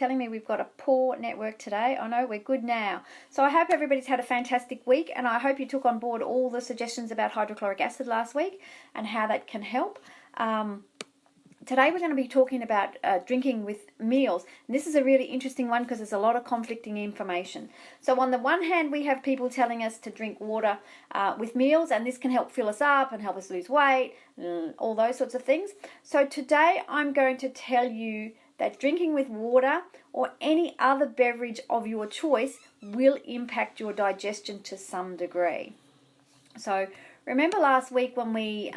telling me we've got a poor network today. I know we're good now. So I hope everybody's had a fantastic week, and I hope you took on board all the suggestions about hydrochloric acid last week and how that can help. Today we're going to be talking about drinking with meals. And this is a really interesting one because there's a lot of conflicting information. So on the one hand, we have people telling us to drink water with meals, and this can help fill us up and help us lose weight, all those sorts of things. So today I'm going to tell you that drinking with water or any other beverage of your choice will impact your digestion to some degree. So remember last week when we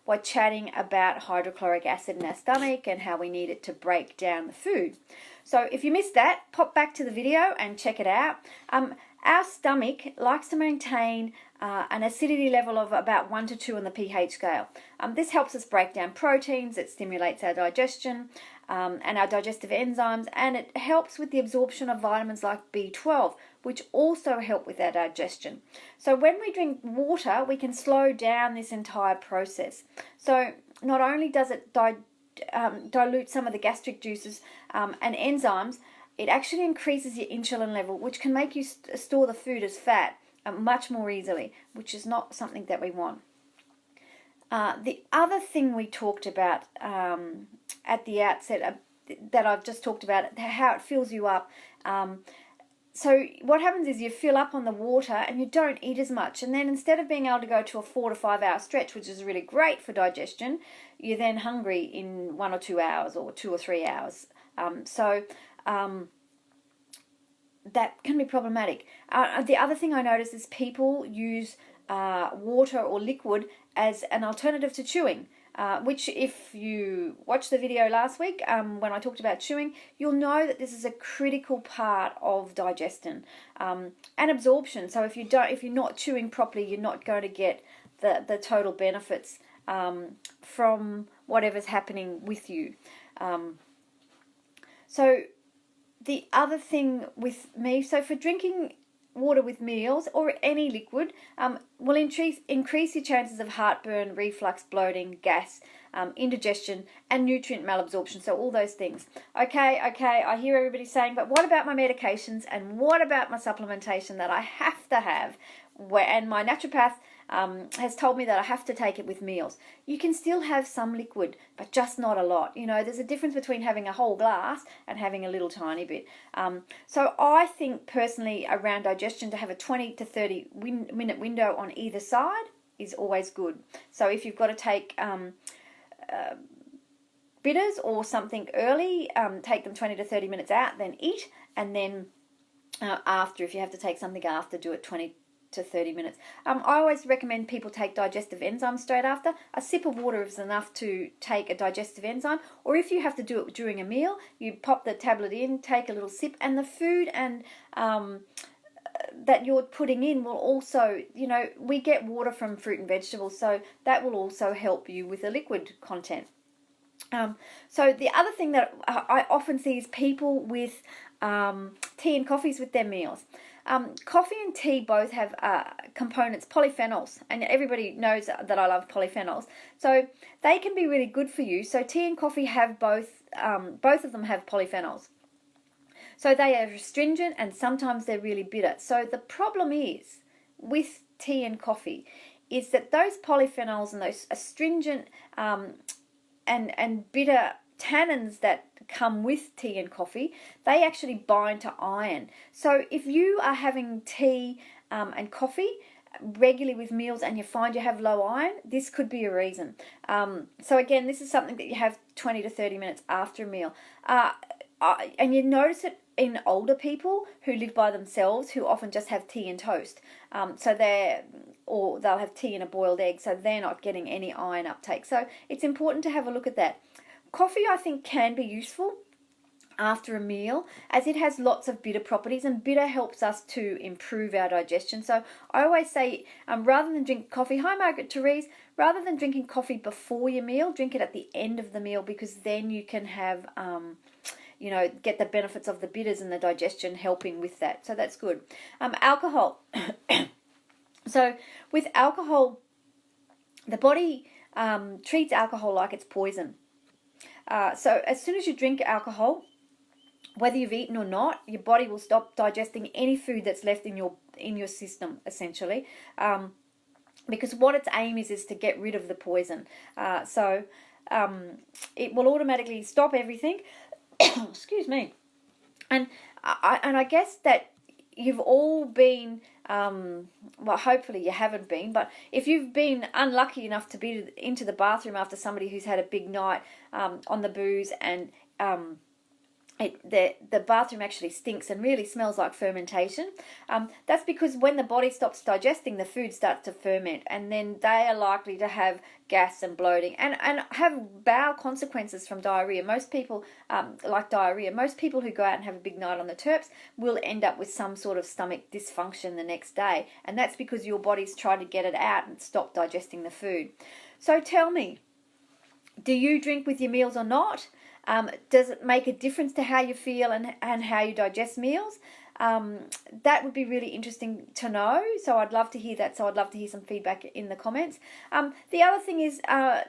were chatting about hydrochloric acid in our stomach and how we need it to break down the food. So if you missed that, pop back to the video and check it out. Our stomach likes to maintain an acidity level of about 1 to 2 on the pH scale. This helps us break down proteins, it stimulates our digestion and our digestive enzymes, and it helps with the absorption of vitamins like B12, which also help with our digestion. So when we drink water, we can slow down this entire process. So not only does it dilute some of the gastric juices and enzymes, it actually increases your insulin level, which can make you store the food as fat much more easily, which is not something that we want. The other thing we talked about at the outset that I've just talked about, how it fills you up. So what happens is you fill up on the water and you don't eat as much. And then instead of being able to go to a 4 to 5 hour stretch, which is really great for digestion, you're then hungry in 1 or 2 hours or 2 or 3 hours. That can be problematic. The other thing I notice is people use water or liquid as an alternative to chewing, which if you watched the video last week when I talked about chewing, you'll know that this is a critical part of digestion and absorption. So if you're not chewing properly, you're not going to get the total benefits from whatever's happening with you. So the other thing with me, so for drinking water with meals or any liquid will increase your chances of heartburn, reflux, bloating, gas, indigestion, and nutrient malabsorption. So all those things. Okay, I hear everybody saying, but what about my medications and what about my supplementation that I have to have? And my naturopath has told me that I have to take it with meals. You can still have some liquid, but just not a lot. You know, there's a difference between having a whole glass and having a little tiny bit. So I think personally around digestion to have a 20 to 30 minute window on either side is always good. So if you've got to take bitters or something early, take them 20 to 30 minutes out, then eat, and then after, if you have to take something after, do it 20 to 30 minutes. I always recommend people take digestive enzymes straight after. A sip of water is enough to take a digestive enzyme, or if you have to do it during a meal, you pop the tablet in, take a little sip, and the food and that you're putting in will also, we get water from fruit and vegetables, so that will also help you with the liquid content. So the other thing that I often see is people with tea and coffees with their meals. Coffee and tea both have components, polyphenols, and everybody knows that I love polyphenols. So they can be really good for you. So tea and coffee have both of them have polyphenols. So they are astringent and sometimes they're really bitter. So the problem is with tea and coffee is that those polyphenols and those astringent and bitter tannins that come with tea and coffee, they actually bind to iron. So if you are having tea and coffee regularly with meals and you find you have low iron, this could be a reason. So again, this is something that you have 20 to 30 minutes after a meal. And you notice it in older people who live by themselves, who often just have tea and toast. Or they'll have tea and a boiled egg, so they're not getting any iron uptake. So it's important to have a look at that. Coffee, I think, can be useful after a meal as it has lots of bitter properties, and bitter helps us to improve our digestion. So I always say rather than drink coffee, hi Margaret Therese, rather than drinking coffee before your meal, drink it at the end of the meal, because then you can have get the benefits of the bitters and the digestion helping with that. So that's good. Alcohol. So with alcohol, the body treats alcohol like it's poison. So as soon as you drink alcohol, whether you've eaten or not, your body will stop digesting any food that's left in your system, essentially, because what its aim is to get rid of the poison. So it will automatically stop everything. Excuse me. And I guess that you've all been, well, hopefully you haven't been, but if you've been unlucky enough to be into the bathroom after somebody who's had a big night on the booze, and the bathroom actually stinks and really smells like fermentation. That's because when the body stops digesting, the food starts to ferment, and then they are likely to have gas and bloating and have bowel consequences from diarrhea. Most people like diarrhea. Most people who go out and have a big night on the terps will end up with some sort of stomach dysfunction the next day, and that's because your body's trying to get it out and stop digesting the food. So tell me, do you drink with your meals or not? Does it make a difference to how you feel and how you digest meals? That would be really interesting to know. So I'd love to hear that. So I'd love to hear some feedback in the comments. The other thing is, I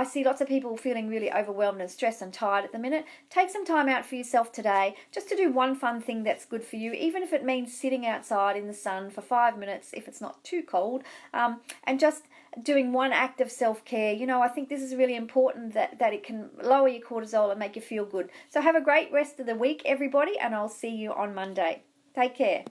see lots of people feeling really overwhelmed and stressed and tired at the minute. Take some time out for yourself today just to do one fun thing that's good for you, even if it means sitting outside in the sun for 5 minutes if it's not too cold, and just doing one act of self-care. I think this is really important, that it can lower your cortisol and make you feel good. So have a great rest of the week, everybody, and I'll see you on Monday. Take care.